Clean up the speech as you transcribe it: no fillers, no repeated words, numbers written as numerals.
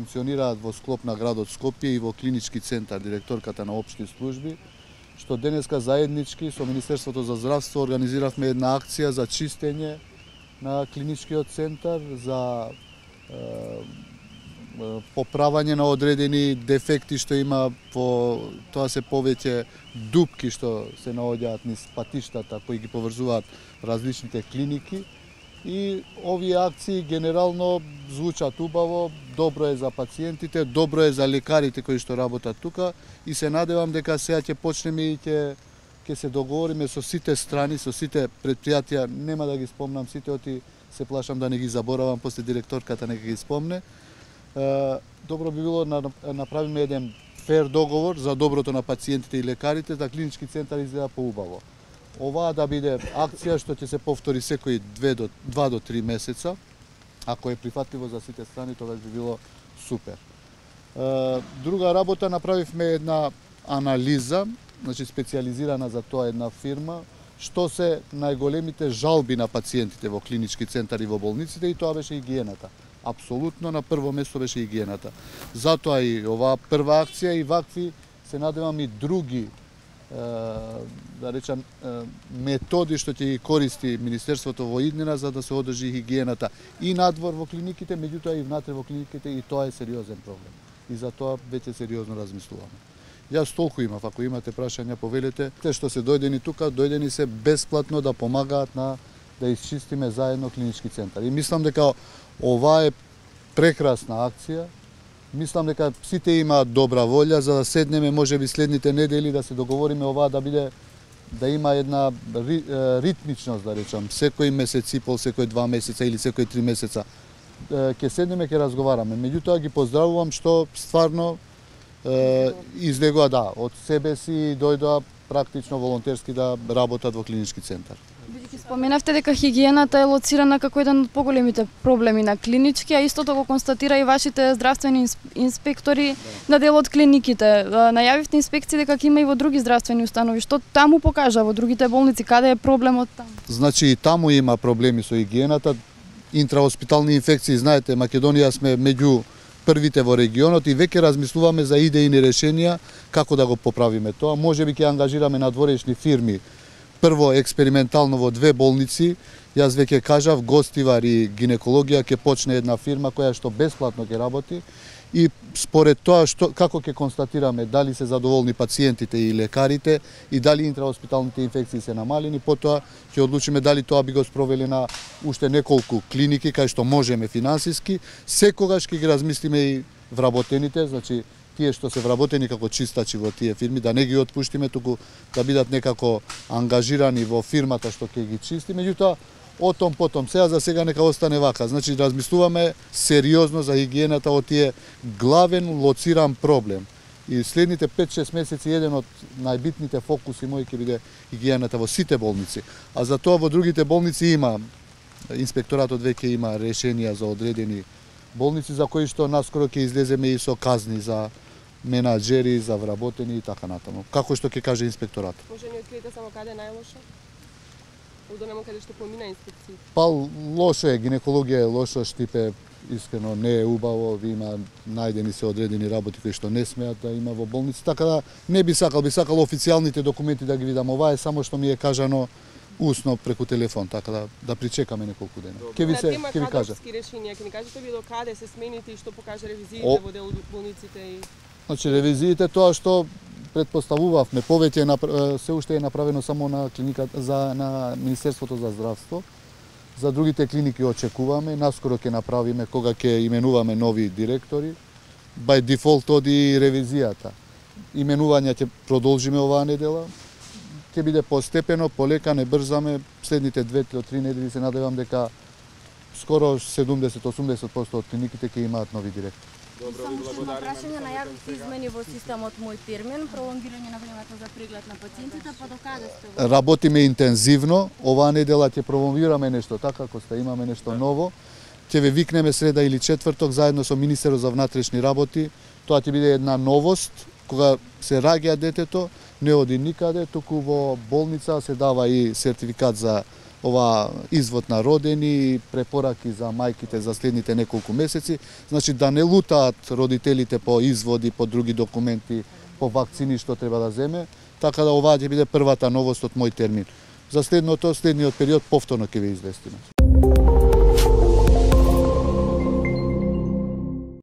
функционираат во склоп на градот Скопје и во клинички центар, директорката на општи служби, што денеска заеднички со Министерството за здравство организиравме една акција за чистење на клиничкиот центар, за поправање на одредени дефекти што има по тоа се повеќе дупки што се наоѓаат низ патиштата кои ги поврзуваат различните клиники. И овие акции генерално звучат убаво, добро е за пациентите, добро е за лекарите кои што работат тука и се надевам дека сега ќе почнеме и ќе се договориме со сите страни, со сите предпријатија, нема да ги спомнам сите, оти се плашам да не ги заборавам, после директорката нека ги спомне. Добро би било да направиме еден фер договор за доброто на пациентите и лекарите, да клинички центар изгледа поубаво. Оваа да биде акција што ќе се повтори секои 2 до 3 месеца. Ако е прифатливо за сите страни, тогаш би било супер. Друга работа, направивме една анализа, значи специјализирана за тоа една фирма, што се најголемите жалби на пациентите во клинички центари во болниците, и тоа беше хигиената. Апсолутно на прво место беше хигиената. Затоа и оваа прва акција и вакви се надевам и други да речам методи што ќе ги користи Министерството во иднина за да се одржи хигиената и надвор во клиниките, меѓутоа и внатре во клиниките, и тоа е сериозен проблем. И за тоа веќе сериозно размислуваме. Јас толку имав, ако имате прашања повелете, те што се дојдени тука, дојдени се бесплатно да помагаат да исчистиме заедно клинички центар. И мислам дека ова е прекрасна акција. Мислам дека сите имаат добра волја за да седнеме можеби следните недели да се договориме оваа да има една ритмичност, да речам, секој месец и пол, секој 2 месеца или секој 3 месеца. Ќе седнеме, ќе разговараме. Меѓутоа ги поздравувам што стварно излегоа од себе си, дојдоа практично волонтерски да работат во клинички центар. Споменавте дека хигиената е лоцирана како еден од поголемите проблеми на клинички, а истото го констатира и вашите здравствени инспектори на дел од клиниките. Најавивте инспекции дека ќе има и во други здравствени установи. Што таму покажа во другите болници, каде е проблемот таму? Значи и таму има проблеми со хигиената, интрахоспитални инфекции, знаете, Македонија сме меѓу првите во регионот и веќе размислуваме за идејни решенија како да го поправиме тоа. Можеби ќе ангажираме надворешни фирми. Прво експериментално во 2 болници, јас веќе кажав, гостивар и гинекологија ќе почне една фирма која што бесплатно ќе работи и според тоа како ќе констатираме дали се задоволни пациентите и лекарите и дали интрахоспиталните инфекции се намалени, потоа ќе одлучиме дали тоа би го спровели на уште неколку клиники кај што можеме финансиски. Секогаш ќе ги размислиме и вработените, значи тие што се вработени како чистачи во тие фирми, да не ги отпуштиме, туку да бидат некако ангажирани во фирмата што ќе ги чисти. Меѓутоа, отом потом, за сега нека остане вака. Значи, размислуваме сериозно за хигиената од тие главен лоциран проблем. И следните 5-6 месеци еден од најбитните фокуси мои ќе биде хигиената во сите болници. А за тоа во другите болници има, инспекторатот веќе има решенија за одредени болници за кои што наскоро ќе излеземе и со казни за менаџери, за вработени и така натаму. Како што ќе каже инспекторат. Може ни откриете само каде е најлошо? Удонемо каде што помина инспекции. Па лошо е, гинекологија е лошо, Штипе искрено не е убаво, има најдени се одредени работи кои што не смеат да има во болници, така да не би сакал официјалните документи да ги видам. Ова е само што ми е кажано усно преку телефон, така да причекаме неколку дена. Ќе ви кажа. Решенија, ќе ни кажете ли до каде се смените и што покажа ревизиите во дел болниците и Значи ревизиите тоа што претпоставувавме повеќе се уште е направено само на клиниката на Министерството за здравство. За другите клиники очекуваме, наскоро ќе направиме кога ќе именуваме нови директори. By default оди ревизијата. Именувања ќе продолжиме оваа недела. Ќе биде постепено, полека, не брзаме. Следните 2 до 3 недели се надевам дека скоро 70-80% од клиниките ќе имаат нови директори. Само уште едно прашање, најавивте измени во системот Мој термин, пролонгирање на времето за преглед на пациентите, па до каде сте? Работиме интензивно, оваа недела ќе промовираме нешто така, ако сте имаме нешто ново. Ќе ве викнеме среда или четврток заедно со министерот за внатрешни работи. Тоа ќе биде една новост, кога се раѓа детето, не оди никаде, туку во болница се дава и сертификат за ова извод на родени и препораки за мајките за следните неколку месеци. Значи да не лутаат родителите по изводи, по други документи, по вакцини што треба да земе, така да оваа ќе биде првата новост од мој термин. За следниот период повторно ќе ве известиме.